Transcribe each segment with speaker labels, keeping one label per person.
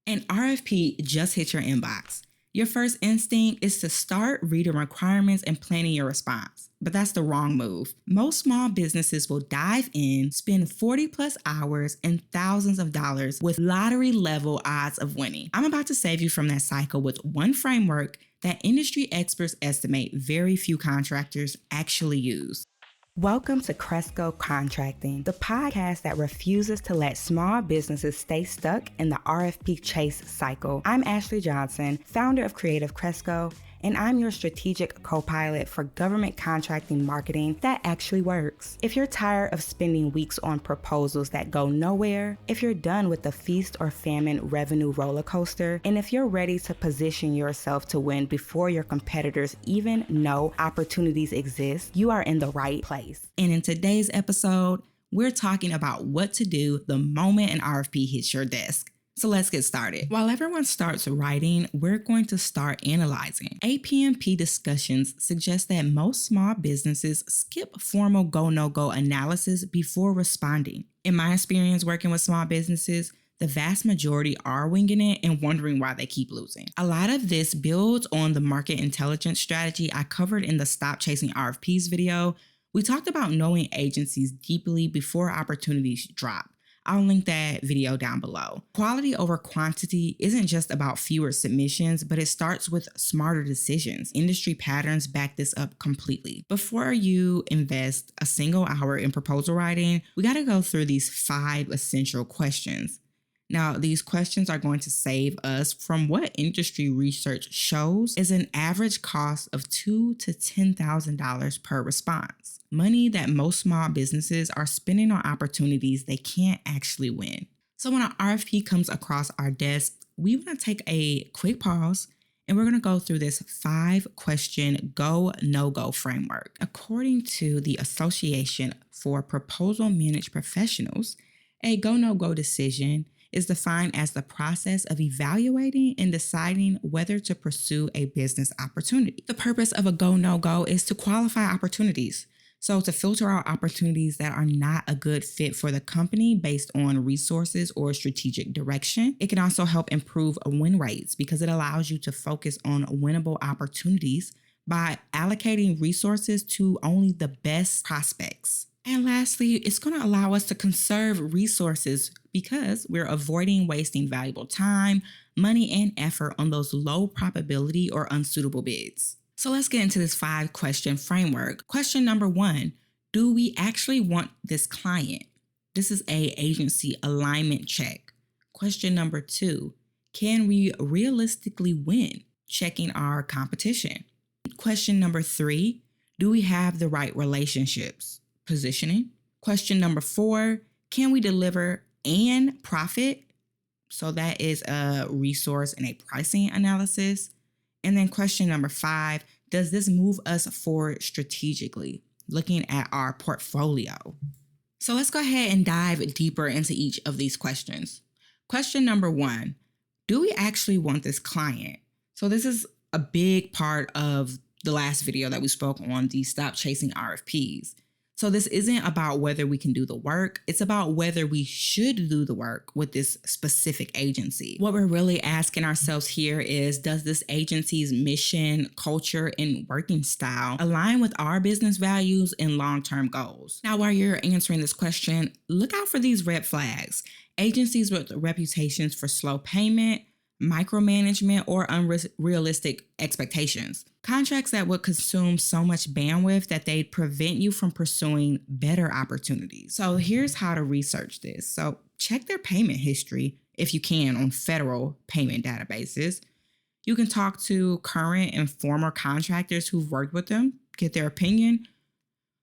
Speaker 1: An RFP just hit your inbox. Your first instinct is to start reading requirements and planning your response, but that's the wrong move. Most small businesses will dive in, spend 40 plus hours and thousands of dollars with lottery level odds of winning. I'm about to save you from that cycle with one framework that industry experts estimate very few contractors actually use. Welcome to Cresco Contracting, the podcast that refuses to let small businesses stay stuck in the RFP chase cycle. I'm Ashley Johnson, founder of Creative Cresco, and I'm your strategic co-pilot for government contracting marketing that actually works. If you're tired of spending weeks on proposals that go nowhere, if you're done with the feast or famine revenue roller coaster, and if you're ready to position yourself to win before your competitors even know opportunities exist, you are in the right place. And in today's episode, we're talking about what to do the moment an RFP hits your desk. So let's get started. While everyone starts writing, we're going to start analyzing. APMP discussions suggest that most small businesses skip formal go-no-go analysis before responding. In my experience working with small businesses, the vast majority are winging it and wondering why they keep losing. A lot of this builds on the market intelligence strategy I covered in the Stop Chasing RFPs video. We talked about knowing agencies deeply before opportunities drop. I'll link that video down below. Quality over quantity isn't just about fewer submissions, but it starts with smarter decisions. Industry patterns back this up completely. Before you invest a single hour in proposal writing, we got to go through these 5 essential questions. Now, these questions are going to save us from what industry research shows is an average cost of $2,000 to $10,000 per response. Money that most small businesses are spending on opportunities they can't actually win. So when an RFP comes across our desk, we want to take a quick pause and we're going to go through this 5-question go-no-go framework. According to the Association for Proposal Managed Professionals, a go-no-go decision is defined as the process of evaluating and deciding whether to pursue a business opportunity. The purpose of a go-no-go is to qualify opportunities. So to filter out opportunities that are not a good fit for the company based on resources or strategic direction. It can also help improve win rates because it allows you to focus on winnable opportunities by allocating resources to only the best prospects. And lastly, it's going to allow us to conserve resources because we're avoiding wasting valuable time, money, and effort on those low probability or unsuitable bids. So let's get into this 5-question framework. Question number 1, do we actually want this client? This is a agency alignment check. Question number 2, can we realistically win? Checking our competition. Question number 3, do we have the right relationships? Positioning. Question number 4, can we deliver and profit? So that is a resource and a pricing analysis. And then question number 5, does this move us forward strategically? Looking at our portfolio. So let's go ahead and dive deeper into each of these questions. Question number 1, do we actually want this client? So this is a big part of the last video that we spoke on, the Stop Chasing RFPs. So this isn't about whether we can do the work. It's about whether we should do the work with this specific agency. What we're really asking ourselves here is, does this agency's mission, culture, and working style align with our business values and long-term goals? Now, while you're answering this question, look out for these red flags. Agencies with reputations for slow payment, micromanagement, or unrealistic expectations. Contracts that would consume so much bandwidth that they'd prevent you from pursuing better opportunities. So here's how to research this. So check their payment history if you can on federal payment databases. You can talk to current and former contractors who've worked with them, get their opinion.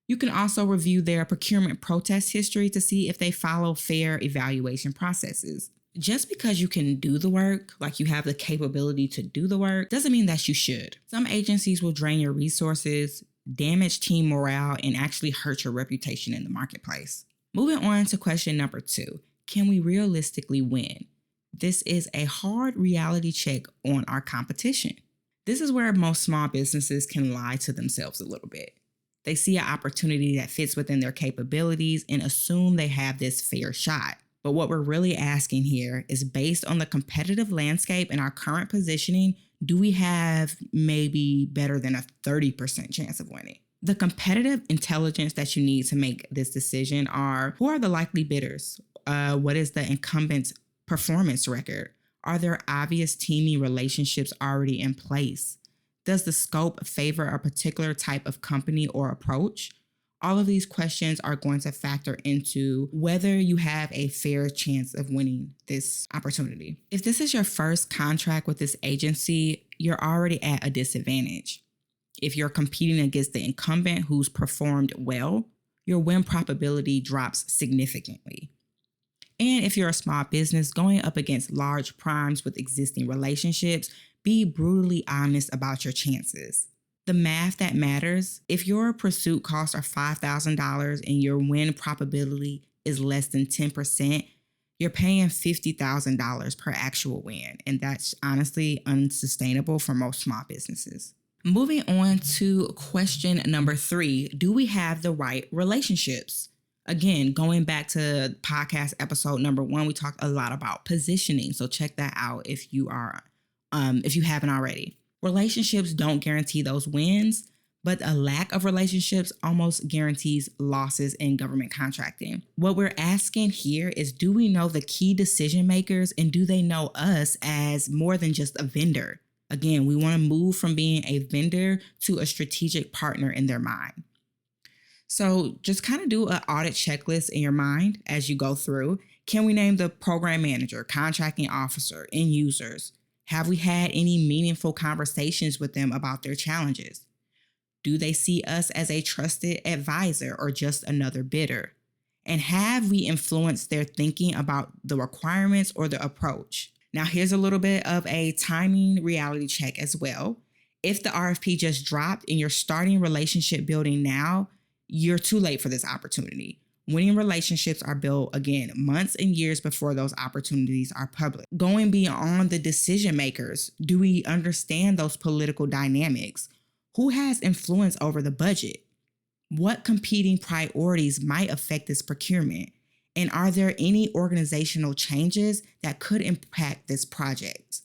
Speaker 1: You can also review their procurement protest history to see if they follow fair evaluation processes. Just because you can do the work, like you have the capability to do the work, doesn't mean that you should. Some agencies will drain your resources, damage team morale, and actually hurt your reputation in the marketplace. Moving on to question number 2, can we realistically win? This is a hard reality check on our competition. This is where most small businesses can lie to themselves a little bit. They see an opportunity that fits within their capabilities and assume they have this fair shot. But what we're really asking here is, based on the competitive landscape and our current positioning, do we have maybe better than a 30% chance of winning? The competitive intelligence that you need to make this decision are: who are the likely bidders? What is the incumbent's performance record? Are there obvious teaming relationships already in place? Does the scope favor a particular type of company or approach? All of these questions are going to factor into whether you have a fair chance of winning this opportunity. If this is your first contract with this agency, you're already at a disadvantage. If you're competing against the incumbent who's performed well, your win probability drops significantly. And if you're a small business going up against large primes with existing relationships, be brutally honest about your chances. The math that matters: if your pursuit costs are $5,000 and your win probability is less than 10%, you're paying $50,000 per actual win. And that's honestly unsustainable for most small businesses. Moving on to question number 3, do we have the right relationships? Again, going back to podcast episode number 1, we talked a lot about positioning. So check that out if you haven't already. Relationships don't guarantee those wins, but a lack of relationships almost guarantees losses in government contracting. What we're asking here is, do we know the key decision makers, and do they know us as more than just a vendor? Again, we want to move from being a vendor to a strategic partner in their mind. So just kind of do an audit checklist in your mind as you go through. Can we name the program manager, contracting officer, end users? Have we had any meaningful conversations with them about their challenges? Do they see us as a trusted advisor or just another bidder? And have we influenced their thinking about the requirements or the approach? Now, here's a little bit of a timing reality check as well. If the RFP just dropped and you're starting relationship building now, you're too late for this opportunity. Winning relationships are built, again, months and years before those opportunities are public. Going beyond the decision makers, do we understand those political dynamics? Who has influence over the budget? What competing priorities might affect this procurement? And are there any organizational changes that could impact this project?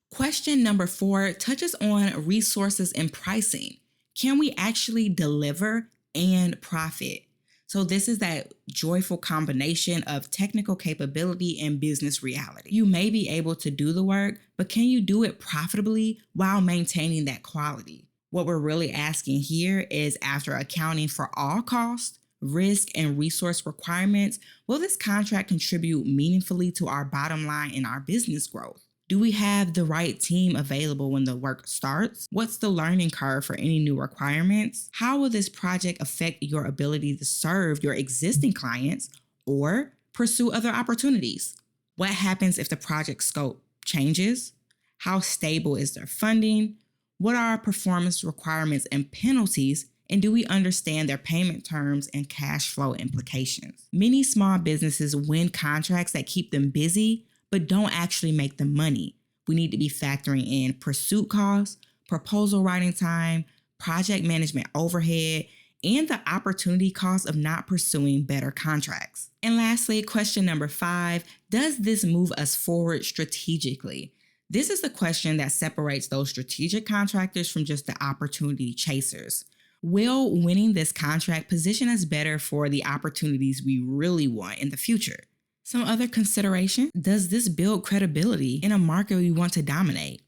Speaker 1: Question number 4 touches on resources and pricing. Can we actually deliver and profit? So this is that joyful combination of technical capability and business reality. You may be able to do the work, but can you do it profitably while maintaining that quality? What we're really asking here is, after accounting for all costs, risk, and resource requirements, will this contract contribute meaningfully to our bottom line and our business growth? Do we have the right team available when the work starts? What's the learning curve for any new requirements? How will this project affect your ability to serve your existing clients or pursue other opportunities? What happens if the project scope changes? How stable is their funding? What are our performance requirements and penalties? And do we understand their payment terms and cash flow implications? Many small businesses win contracts that keep them busy, but don't actually make them money. We need to be factoring in pursuit costs, proposal writing time, project management overhead, and the opportunity cost of not pursuing better contracts. And lastly, question number 5, does this move us forward strategically? This is the question that separates those strategic contractors from just the opportunity chasers. Will winning this contract position us better for the opportunities we really want in the future? Some other consideration: does this build credibility in a market we want to dominate?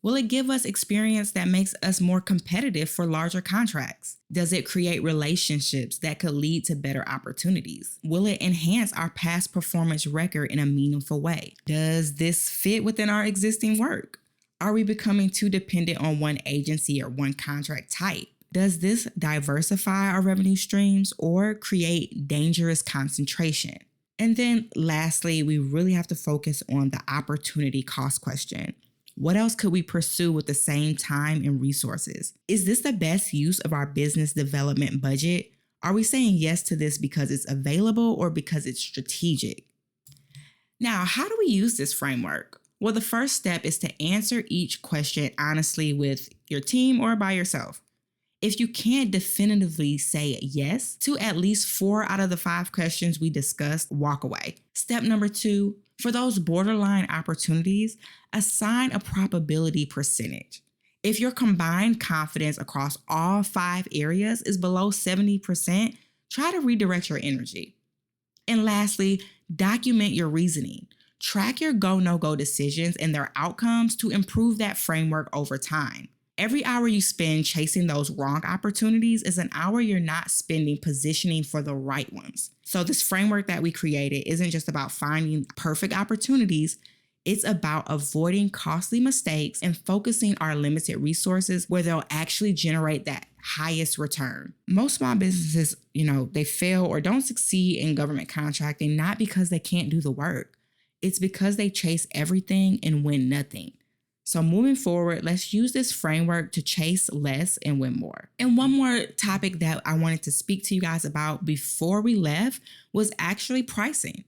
Speaker 1: Will it give us experience that makes us more competitive for larger contracts? Does it create relationships that could lead to better opportunities? Will it enhance our past performance record in a meaningful way? Does this fit within our existing work? Are we becoming too dependent on one agency or one contract type? Does this diversify our revenue streams or create dangerous concentration? And then lastly, we really have to focus on the opportunity cost question. What else could we pursue with the same time and resources? Is this the best use of our business development budget? Are we saying yes to this because it's available or because it's strategic? Now, how do we use this framework? Well, the first step is to answer each question honestly with your team or by yourself. If you can't definitively say yes to at least 4 out of the 5 questions we discussed, walk away. Step number 2, for those borderline opportunities, assign a probability percentage. If your combined confidence across all 5 areas is below 70%, try to redirect your energy. And lastly, document your reasoning. Track your go, no-go decisions and their outcomes to improve that framework over time. Every hour you spend chasing those wrong opportunities is an hour you're not spending positioning for the right ones. So this framework that we created isn't just about finding perfect opportunities. It's about avoiding costly mistakes and focusing our limited resources where they'll actually generate that highest return. Most small businesses, they fail or don't succeed in government contracting, not because they can't do the work. It's because they chase everything and win nothing. So moving forward, let's use this framework to chase less and win more. And one more topic that I wanted to speak to you guys about before we left was actually pricing.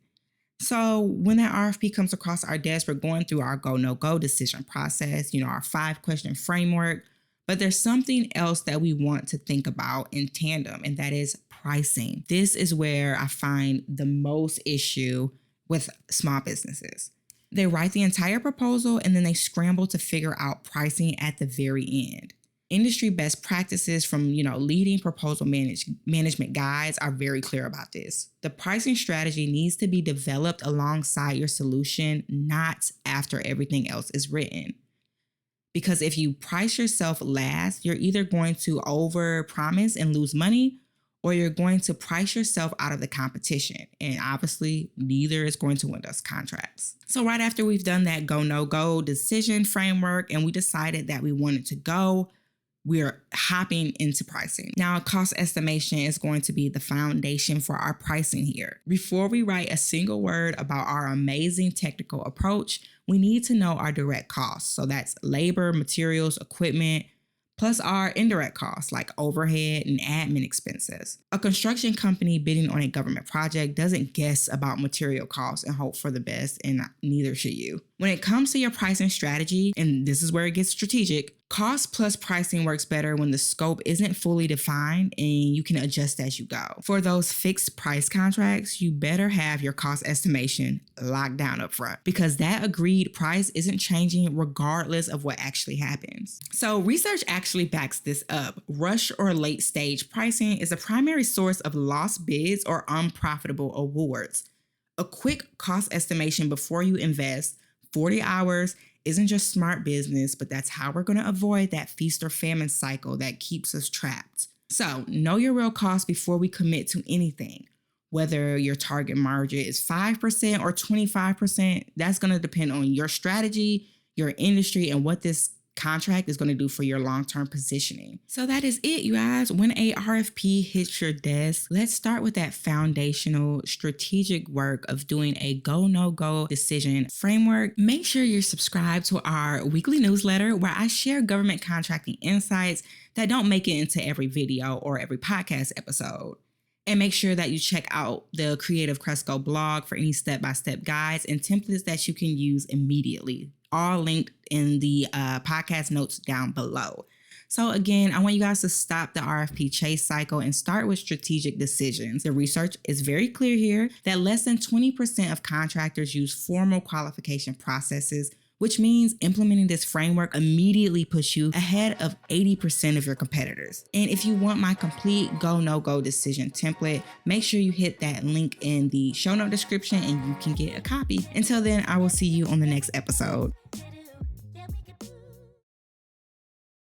Speaker 1: So when that RFP comes across our desk, we're going through our go, no go decision process, our 5-question framework. But there's something else that we want to think about in tandem, and that is pricing. This is where I find the most issue with small businesses. They write the entire proposal and then they scramble to figure out pricing at the very end. Industry best practices from, leading proposal management guides are very clear about this. The pricing strategy needs to be developed alongside your solution, not after everything else is written. Because if you price yourself last, you're either going to over-promise and lose money, or you're going to price yourself out of the competition. And obviously, neither is going to win us contracts. So right after we've done that go, no go decision framework and we decided that we wanted to go, we're hopping into pricing. Now, cost estimation is going to be the foundation for our pricing here. Before we write a single word about our amazing technical approach, we need to know our direct costs. So that's labor, materials, equipment, plus our indirect costs like overhead and admin expenses. A construction company bidding on a government project doesn't guess about material costs and hope for the best, and neither should you. When it comes to your pricing strategy, and this is where it gets strategic, cost plus pricing works better when the scope isn't fully defined and you can adjust as you go. For those fixed price contracts, you better have your cost estimation locked down up front because that agreed price isn't changing regardless of what actually happens. So research actually backs this up. Rush or late stage pricing is a primary source of lost bids or unprofitable awards. A quick cost estimation before you invest 40 hours isn't just smart business, but that's how we're going to avoid that feast or famine cycle that keeps us trapped. So know your real cost before we commit to anything. Whether your target margin is 5% or 25%, that's going to depend on your strategy, your industry, and what this contract is going to do for your long-term positioning. So that is it, you guys. When a RFP hits your desk, let's start with that foundational strategic work of doing a go, no go decision framework. Make sure you're subscribed to our weekly newsletter where I share government contracting insights that don't make it into every video or every podcast episode. And make sure that you check out the Creative Cresco blog for any step-by-step guides and templates that you can use immediately. All linked in the podcast notes down below. So again, I want you guys to stop the RFP chase cycle and start with strategic decisions. The research is very clear here that less than 20% of contractors use formal qualification processes, which means implementing this framework immediately puts you ahead of 80% of your competitors. And if you want my complete go, no go decision template, make sure you hit that link in the show note description and you can get a copy. Until then, I will see you on the next episode.